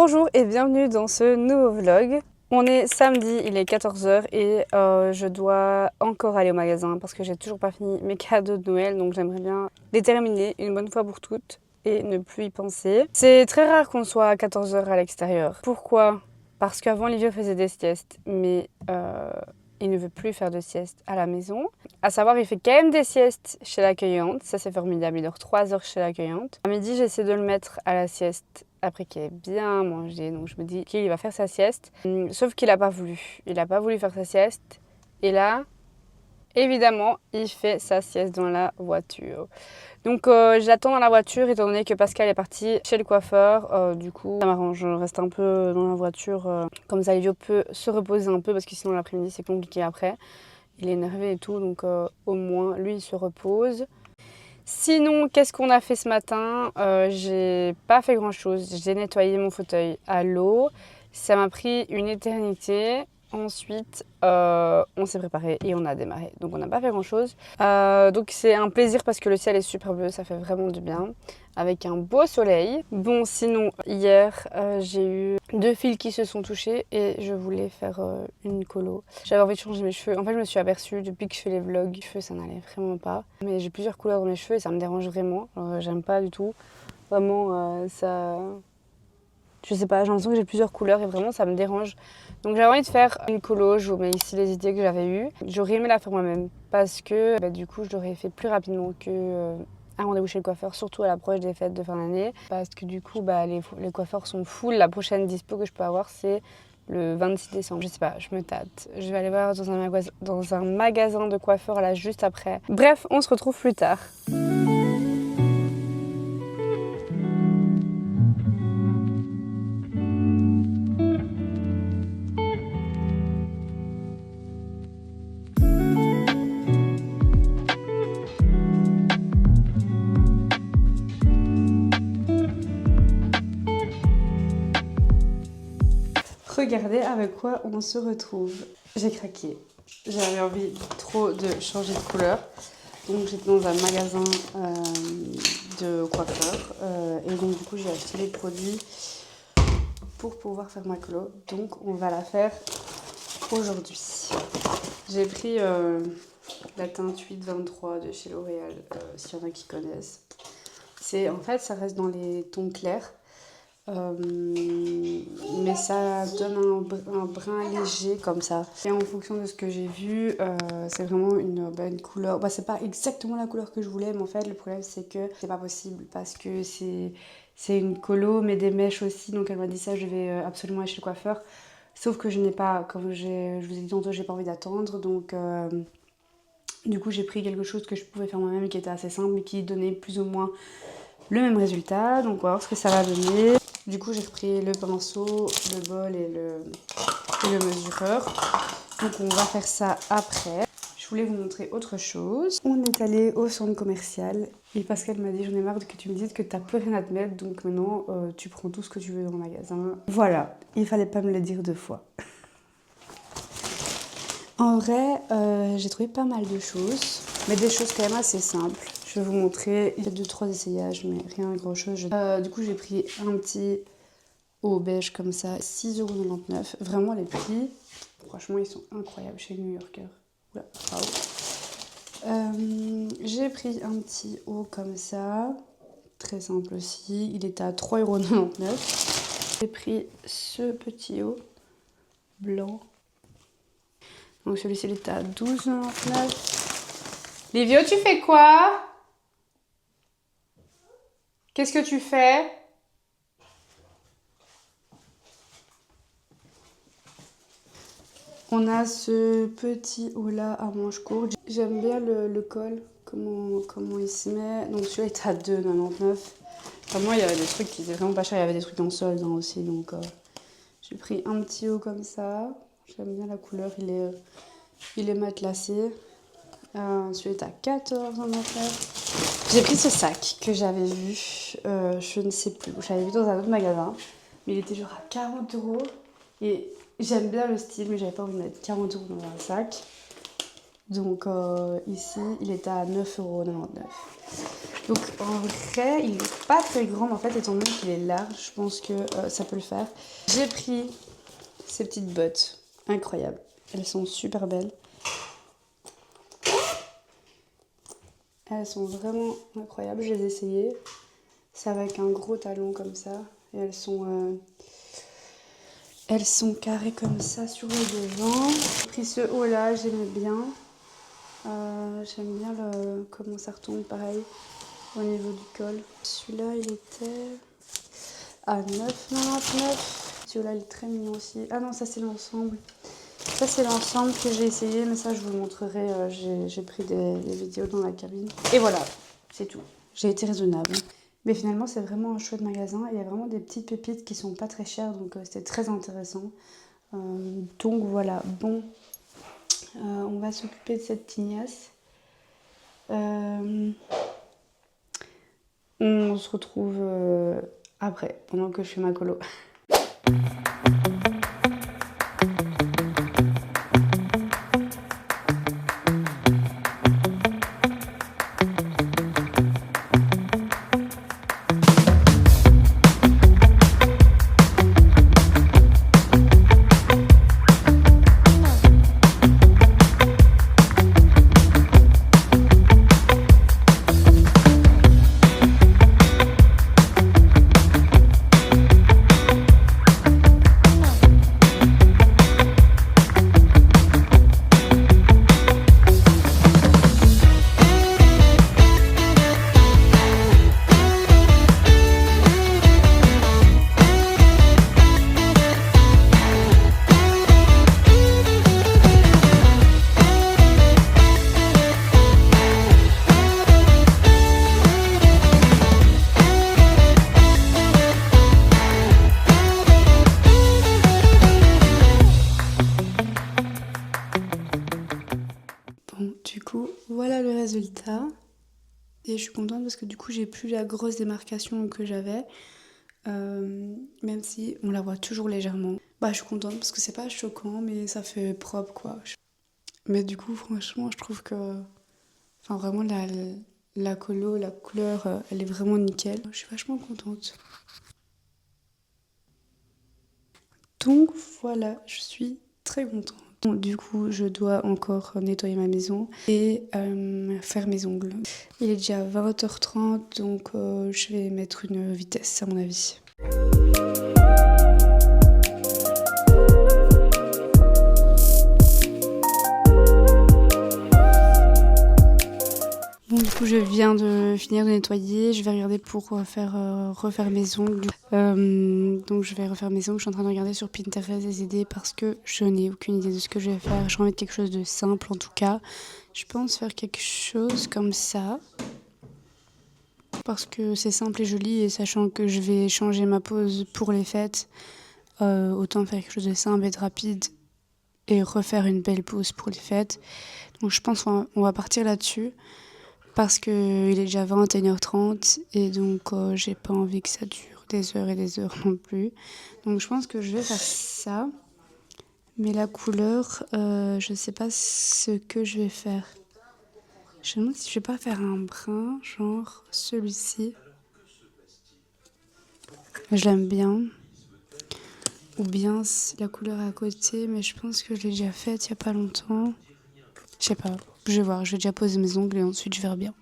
Bonjour et bienvenue dans ce nouveau vlog. On est samedi, il est 14 h et je dois encore aller au magasin parce que j'ai toujours pas fini mes cadeaux de Noël, donc j'aimerais bien les terminer une bonne fois pour toutes et ne plus y penser. C'est très rare qu'on soit à 14 h à l'extérieur. Pourquoi? Parce qu'avant Livio faisait des siestes, mais il ne veut plus faire de sieste à la maison. À savoir, il fait quand même des siestes chez l'accueillante, ça c'est formidable, il dort 3 heures chez l'accueillante. À midi, j'essaie de le mettre à la sieste après qu'il ait bien mangé, donc je me dis qu'il va faire sa sieste. Sauf qu'il n'a pas voulu, il n'a pas voulu faire sa sieste. Et là, évidemment, il fait sa sieste dans la voiture. Donc j'attends dans la voiture étant donné que Pascal est parti chez le coiffeur. Du coup, ça m'arrange, je reste un peu dans la voiture. Comme ça, Livio peut se reposer un peu parce que sinon l'après-midi c'est compliqué après. Il est énervé et tout, donc au moins lui il se repose. Sinon, qu'est-ce qu'on a fait ce matin? J'ai pas fait grand chose. J'ai nettoyé mon fauteuil à l'eau. Ça m'a pris une éternité. Ensuite, on s'est préparé et on a démarré. Donc on n'a pas fait grand chose. Donc c'est un plaisir parce que le ciel est super bleu, ça fait vraiment du bien. Avec un beau soleil. Bon, sinon, hier, j'ai eu 2 fils qui se sont touchés et je voulais faire une colo. J'avais envie de changer mes cheveux. En fait, je me suis aperçue depuis que je fais les vlogs, les cheveux, ça n'allait vraiment pas. Mais j'ai plusieurs couleurs dans mes cheveux et ça me dérange vraiment. J'aime pas du tout. Vraiment, ça... Je sais pas, j'ai l'impression que j'ai plusieurs couleurs et vraiment ça me dérange. Donc j'avais envie de faire une colo, je vous mets ici les idées que j'avais eues. J'aurais aimé la faire moi-même parce que du coup je l'aurais fait plus rapidement que un rendez-vous chez le coiffeur, surtout à l'approche des fêtes de fin d'année. Parce que du coup les coiffeurs sont full, la prochaine dispo que je peux avoir c'est le 26 décembre. Je sais pas, je me tâte. Je vais aller voir dans un magasin de coiffeur là juste après. Bref, on se retrouve plus tard. Regardez avec quoi on se retrouve. J'ai craqué. J'avais envie trop de changer de couleur. Donc j'étais dans un magasin de coiffeur. Et donc du coup j'ai acheté les produits pour pouvoir faire ma colo. Donc on va la faire aujourd'hui. J'ai pris la teinte 823 de chez L'Oréal, s'il y en a qui connaissent. En fait ça reste dans les tons clairs. Mais ça donne un brin léger comme ça. Et en fonction de ce que j'ai vu, c'est vraiment une couleur. C'est pas exactement la couleur que je voulais, mais en fait, le problème c'est que c'est pas possible parce que c'est une colo, mais des mèches aussi. Donc elle m'a dit ça, je vais absolument aller chez le coiffeur. Sauf que je n'ai pas, comme je vous ai dit tantôt, j'ai pas envie d'attendre. Donc du coup, j'ai pris quelque chose que je pouvais faire moi-même qui était assez simple, mais qui donnait plus ou moins le même résultat. Donc on va voir ce que ça va donner. Du coup, j'ai repris le pinceau, le bol et le mesureur. Donc on va faire ça après. Je voulais vous montrer autre chose. On est allé au centre commercial et Pascal m'a dit j'en ai marre que tu me dises que t'as plus rien à te mettre, donc maintenant tu prends tout ce que tu veux dans le magasin. Voilà, il fallait pas me le dire 2 fois. En vrai, j'ai trouvé pas mal de choses, mais des choses quand même assez simples. Je vais vous montrer, il y a 2-3 essayages, mais rien de grand chose. Du coup, j'ai pris un petit haut beige comme ça, 6,99 €. Vraiment, les prix, franchement, ils sont incroyables chez New Yorker. Oula, j'ai pris un petit haut comme ça, très simple aussi. Il était à 3,99 €. J'ai pris ce petit haut blanc. Donc celui-ci, il était à 12,99 €. Livio, tu fais quoi? Qu'est-ce que tu fais? On a ce petit haut là à manches courtes. J'aime bien le col, comment il se met. Donc celui-là est à 2,99 €. Enfin, moi, il y avait des trucs qui étaient vraiment pas chers. Il y avait des trucs en solde aussi. Donc j'ai pris un petit haut comme ça. J'aime bien la couleur, il est matelassé. Celui-là est à 14,99 €. J'ai pris ce sac que j'avais vu, je ne sais plus, j'avais vu dans un autre magasin, mais il était genre à 40 €. Et j'aime bien le style, mais j'avais pas envie de mettre 40 € dans un sac. Donc ici, il était à 9,99 €. Donc en vrai, il est pas très grand, mais en fait, étant donné qu'il est large, je pense que ça peut le faire. J'ai pris ces petites bottes, incroyables. Elles sont super belles. Elles sont vraiment incroyables, je les ai essayées. C'est avec un gros talon comme ça. Et elles sont carrées comme ça sur le devant. J'ai pris ce haut là, j'aimais bien. J'aime bien comment ça retombe pareil au niveau du col. Celui-là il était à 9,99. Celui-là il est très mignon aussi. Ah non, ça c'est l'ensemble. Ça c'est l'ensemble que j'ai essayé, mais ça je vous montrerai. J'ai pris des vidéos dans la cabine. Et voilà, c'est tout. J'ai été raisonnable. Mais finalement c'est vraiment un chouette magasin. Il y a vraiment des petites pépites qui sont pas très chères, donc c'était très intéressant. Donc voilà, bon. On va s'occuper de cette tignasse. On se retrouve après, pendant que je fais ma colo. Du coup, voilà le résultat. Et je suis contente parce que du coup, j'ai plus la grosse démarcation que j'avais. Même si on la voit toujours légèrement. Bah, je suis contente parce que c'est pas choquant, mais ça fait propre, quoi. Mais du coup, franchement, je trouve que... Enfin, vraiment, la colo, la couleur, elle est vraiment nickel. Je suis vachement contente. Donc voilà, je suis très contente. Bon, du coup, je dois encore nettoyer ma maison et faire mes ongles. Il est déjà 20h30, donc je vais mettre une vitesse à mon avis. Bon, du coup, je viens de finir de nettoyer. Je vais regarder pour refaire mes ongles. Donc, je vais refaire mes ongles. Je suis en train de regarder sur Pinterest des idées parce que je n'ai aucune idée de ce que je vais faire. J'ai envie de quelque chose de simple en tout cas. Je pense faire quelque chose comme ça. Parce que c'est simple et joli et sachant que je vais changer ma pose pour les fêtes, autant faire quelque chose de simple et de rapide et refaire une belle pose pour les fêtes. Donc, je pense qu'on va partir là-dessus. Parce qu'il est déjà 21h30 et donc j'ai pas envie que ça dure des heures et des heures non plus. Donc je pense que je vais faire ça. Mais la couleur, je sais pas ce que je vais faire. Je me demande si je vais pas faire un brun, genre celui-ci. Je l'aime bien. Ou bien la couleur à côté, mais je pense que je l'ai déjà faite il y a pas longtemps. Je sais pas, je vais voir, je vais déjà poser mes ongles et ensuite je verrai bien.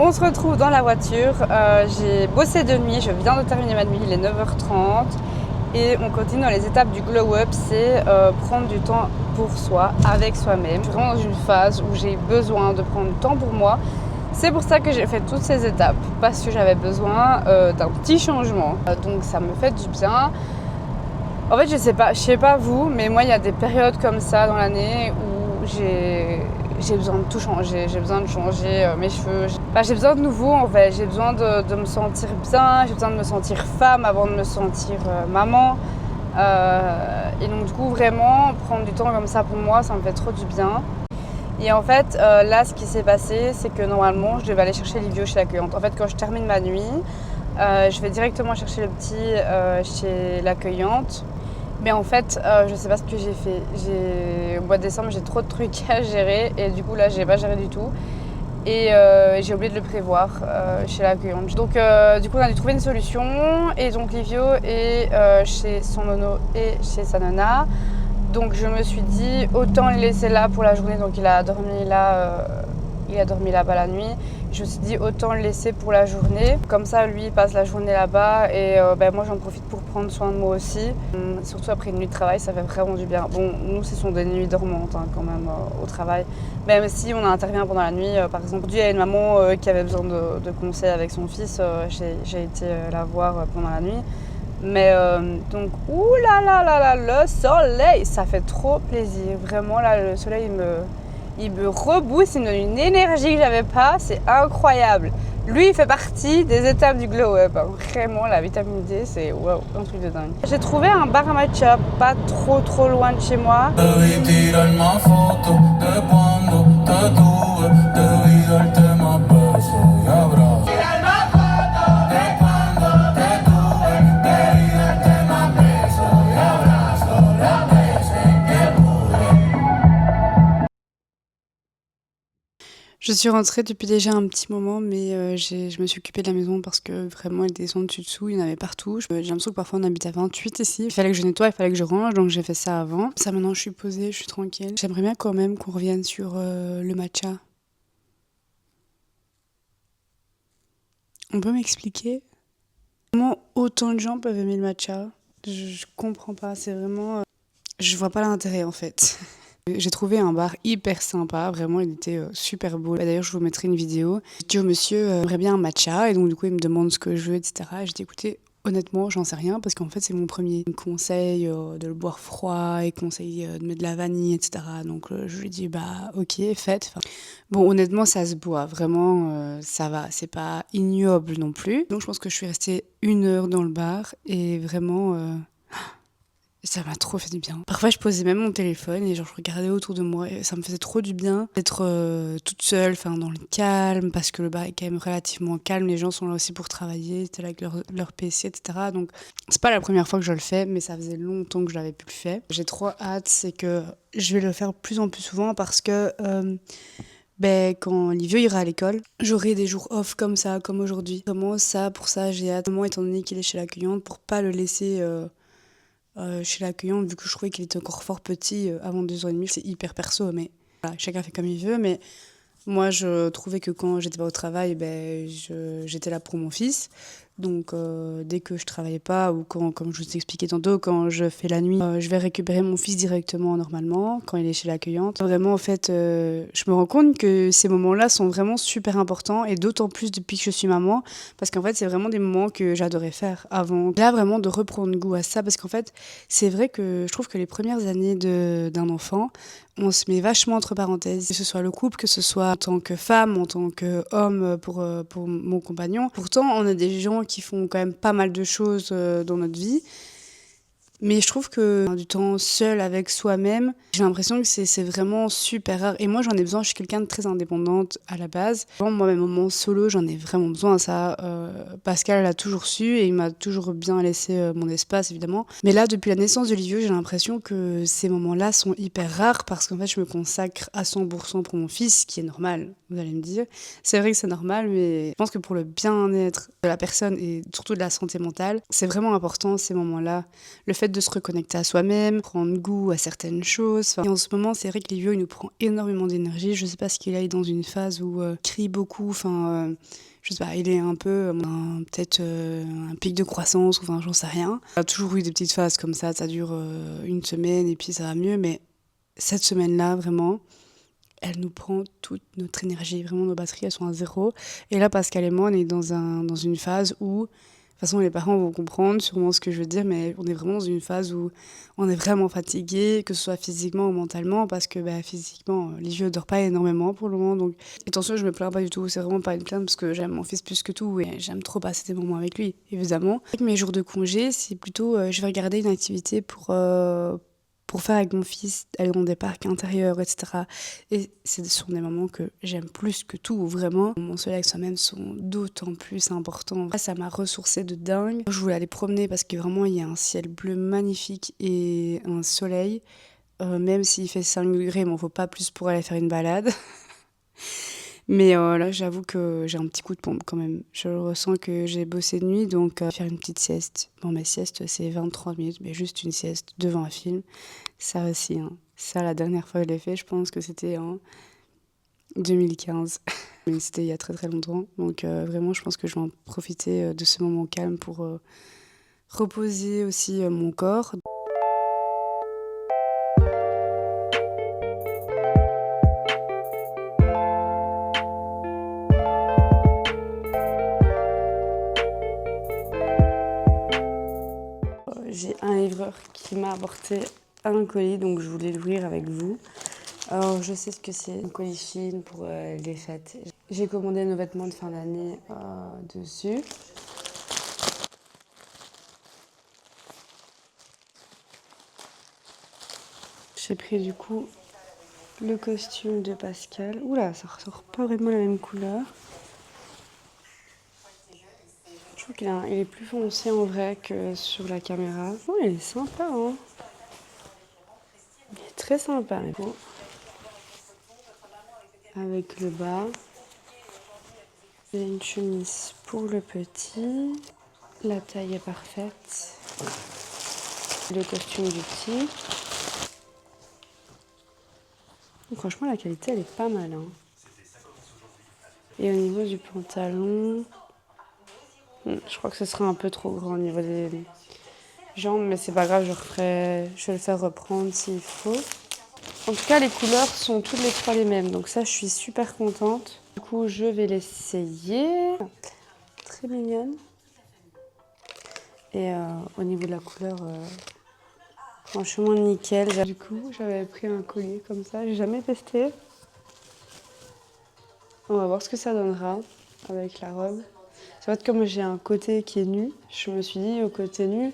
On se retrouve dans la voiture, j'ai bossé de nuit, je viens de terminer ma nuit, il est 9h30 Et on continue dans les étapes du glow up, c'est prendre du temps pour soi, avec soi-même. Je suis vraiment dans une phase où j'ai besoin de prendre du temps pour moi. C'est pour ça que j'ai fait toutes ces étapes, parce que j'avais besoin d'un petit changement. Donc ça me fait du bien. En fait, je sais pas vous, mais moi, il y a des périodes comme ça dans l'année où j'ai besoin de tout changer. J'ai besoin de changer mes cheveux. J'ai besoin de nouveau, en fait. J'ai besoin de me sentir bien. J'ai besoin de me sentir femme avant de me sentir maman. Et donc, du coup, vraiment, prendre du temps comme ça pour moi, ça me fait trop du bien. Et en fait, là, ce qui s'est passé, c'est que normalement, je devais aller chercher Livio chez l'accueillante. En fait, quand je termine ma nuit, je vais directement chercher le petit chez l'accueillante. Mais en fait, je sais pas ce que j'ai fait. Au mois de décembre, j'ai trop de trucs à gérer et du coup là, j'ai pas géré du tout. Et j'ai oublié de le prévoir chez l'accueillante. Donc du coup, on a dû trouver une solution. Et donc Livio est chez son nono et chez sa nana. Donc je me suis dit, autant le laisser là pour la journée. Donc il a dormi là-bas la nuit. Je me suis dit autant le laisser pour la journée. Comme ça, lui, il passe la journée là-bas et moi, j'en profite pour prendre soin de moi aussi. Surtout après une nuit de travail, ça fait vraiment du bien. Bon, nous, ce sont des nuits dormantes quand même au travail. Même si on intervient pendant la nuit, par exemple, il y a une maman qui avait besoin de conseils avec son fils. J'ai été la voir pendant la nuit. Mais donc, ouh là là là là, le soleil, ça fait trop plaisir. Vraiment, là, le soleil, il me rebooste, il me donne une énergie que j'avais pas, c'est incroyable. Lui, il fait partie des étapes du glow up. Vraiment, la vitamine D, c'est wow, un truc de dingue. J'ai trouvé un bar à matcha pas trop loin de chez moi. Je suis rentrée depuis déjà un petit moment, mais je me suis occupée de la maison parce que vraiment, elle descend dessus-dessous, il y en avait partout. J'ai l'impression que parfois on habite à 28 ici. Il fallait que je nettoie, il fallait que je range, donc j'ai fait ça avant. Ça, maintenant, je suis posée, je suis tranquille. J'aimerais bien quand même qu'on revienne sur le matcha. On peut m'expliquer comment autant de gens peuvent aimer le matcha? Je comprends pas, c'est vraiment... Je vois pas l'intérêt en fait. J'ai trouvé un bar hyper sympa, vraiment il était super beau. D'ailleurs je vous mettrai une vidéo. J'ai dit au monsieur, j'aimerais bien un matcha et donc du coup il me demande ce que je veux, etc. Et j'ai dit écoutez, honnêtement j'en sais rien parce qu'en fait c'est mon premier. Il me conseille de le boire froid, il conseille de mettre de la vanille, etc. Donc je lui ai dit bah ok faites. Bon honnêtement ça se boit, vraiment ça va, c'est pas ignoble non plus. Donc je pense que je suis restée 1 heure dans le bar et vraiment... ça m'a trop fait du bien. Parfois, je posais même mon téléphone et genre, je regardais autour de moi et ça me faisait trop du bien d'être toute seule, enfin dans le calme, parce que le bar est quand même relativement calme. Les gens sont là aussi pour travailler, c'était là avec leur PC, etc. Donc, c'est pas la première fois que je le fais, mais ça faisait longtemps que je l'avais plus fait. J'ai trop hâte, c'est que je vais le faire de plus en plus souvent parce que quand Livio ira à l'école, j'aurai des jours off comme ça, comme aujourd'hui. Vraiment, pour ça, j'ai hâte. Vraiment, étant donné qu'il est chez l'accueillante, pour pas le laisser... chez l'accueillante, vu que je trouvais qu'il était encore fort petit avant 2 ans et demi, c'est hyper perso, mais voilà, chacun fait comme il veut. Mais moi, je trouvais que quand j'étais pas au travail, j'étais là pour mon fils. Donc, dès que je travaillais pas, ou quand, comme je vous ai expliqué tantôt, quand je fais la nuit, je vais récupérer mon fils directement, normalement, quand il est chez l'accueillante. Vraiment, en fait, je me rends compte que ces moments-là sont vraiment super importants, et d'autant plus depuis que je suis maman, parce qu'en fait, c'est vraiment des moments que j'adorais faire avant. Là, vraiment, de reprendre goût à ça, parce qu'en fait, c'est vrai que je trouve que les premières années d'un enfant, on se met vachement entre parenthèses, que ce soit le couple, que ce soit en tant que femme, en tant qu'homme pour mon compagnon. Pourtant, on a des gens qui font quand même pas mal de choses dans notre vie. Mais je trouve que du temps seul avec soi-même, j'ai l'impression que c'est vraiment super rare. Et moi, j'en ai besoin, je suis quelqu'un de très indépendante à la base. Moi, mes moments solo, j'en ai vraiment besoin. Ça, Pascal l'a toujours su et il m'a toujours bien laissé mon espace, évidemment. Mais là, depuis la naissance de Livio, j'ai l'impression que ces moments-là sont hyper rares parce qu'en fait, je me consacre à 100% pour mon fils, ce qui est normal, vous allez me dire. C'est vrai que c'est normal, mais je pense que pour le bien-être de la personne et surtout de la santé mentale, c'est vraiment important ces moments-là. Le fait de se reconnecter à soi-même, prendre goût à certaines choses. Et en ce moment, c'est vrai que Livio, il nous prend énormément d'énergie. Je sais pas ce qu'il est dans une phase où il crie beaucoup, je sais pas, il est un peu peut-être un pic de croissance, enfin j'en sais rien. Il a toujours eu des petites phases comme ça dure une semaine et puis ça va mieux, mais cette semaine-là, vraiment, elle nous prend toute notre énergie. Vraiment, nos batteries, elles sont à zéro. Et là, Pascal et moi, on est dans une phase où, de toute façon, les parents vont comprendre sûrement ce que je veux dire, mais on est vraiment dans une phase où on est vraiment fatigué, que ce soit physiquement ou mentalement, parce que physiquement, les yeux ne dorment pas énormément pour le moment. Donc, attention, je me plains pas du tout. C'est vraiment pas une plainte parce que j'aime mon fils plus que tout et j'aime trop passer des moments avec lui, évidemment. Avec mes jours de congé, c'est plutôt, je vais regarder une activité pour faire avec mon fils, aller dans des parcs intérieurs, etc. Et ce sont des moments que j'aime plus que tout, vraiment. Mon soleil avec soi-même sont d'autant plus importants. Ça m'a ressourcée de dingue. Je voulais aller promener parce que vraiment, il y a un ciel bleu magnifique et un soleil. Même s'il fait 5 degrés, il m'en faut pas plus pour aller faire une balade. Mais là, j'avoue que j'ai un petit coup de pompe quand même. Je ressens que j'ai bossé de nuit, donc faire une petite sieste. Bon, ma sieste, c'est 23 minutes, mais juste une sieste devant un film. Ça aussi, hein. Ça, la dernière fois que je l'ai fait, je pense que c'était en 2015. Mais c'était il y a très très longtemps. Donc vraiment, je pense que je vais en profiter de ce moment calme pour reposer aussi mon corps. J'ai un livreur qui m'a apporté un colis, donc je voulais l'ouvrir avec vous. Alors, je sais ce que c'est, un colis Chine pour les fêtes. J'ai commandé nos vêtements de fin d'année dessus. J'ai pris du coup le costume de Pascal. Oula, ça ressort pas vraiment la même couleur. Je trouve qu'il est plus foncé en vrai que sur la caméra. Oh, il est sympa, hein. Il est très sympa. Bon. Avec le bas. J'ai une chemise pour le petit. La taille est parfaite. Le costume du petit. Franchement, la qualité, elle est pas mal, hein. Et au niveau du pantalon, je crois que ce sera un peu trop grand au niveau des jambes, mais c'est pas grave, je vais le faire reprendre s'il faut. En tout cas, les couleurs sont toutes les trois les mêmes, donc ça, je suis super contente. Du coup, je vais l'essayer. Très mignonne. Et au niveau de la couleur, franchement nickel. Du coup, j'avais pris un collier comme ça, j'ai jamais testé. On va voir ce que ça donnera avec la robe. C'est vrai que comme j'ai un côté qui est nu, je me suis dit au côté nu,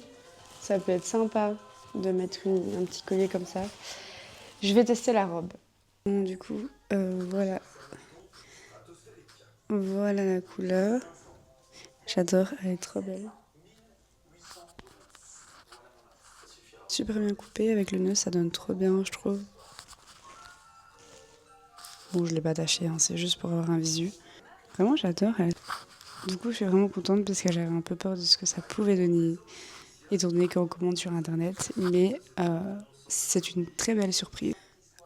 ça peut être sympa de mettre un petit collier comme ça. Je vais tester la robe. Bon, du coup, voilà. Voilà la couleur. J'adore, elle est trop belle. Super bien coupée, avec le nœud, ça donne trop bien, je trouve. Bon, je l'ai pas attachée, hein, c'est juste pour avoir un visu. Vraiment, j'adore elle. Du coup, je suis vraiment contente parce que j'avais un peu peur de ce que ça pouvait donner, étant donné qu'on commande sur internet. Mais c'est une très belle surprise.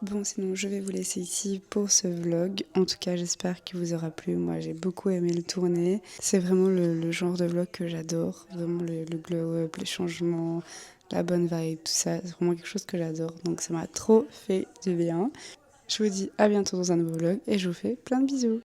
Bon, sinon, je vais vous laisser ici pour ce vlog. En tout cas, j'espère qu'il vous aura plu. Moi, j'ai beaucoup aimé le tourner. C'est vraiment le genre de vlog que j'adore. Vraiment le glow-up, les changements, la bonne vibe, tout ça. C'est vraiment quelque chose que j'adore. Donc, ça m'a trop fait du bien. Je vous dis à bientôt dans un nouveau vlog et je vous fais plein de bisous.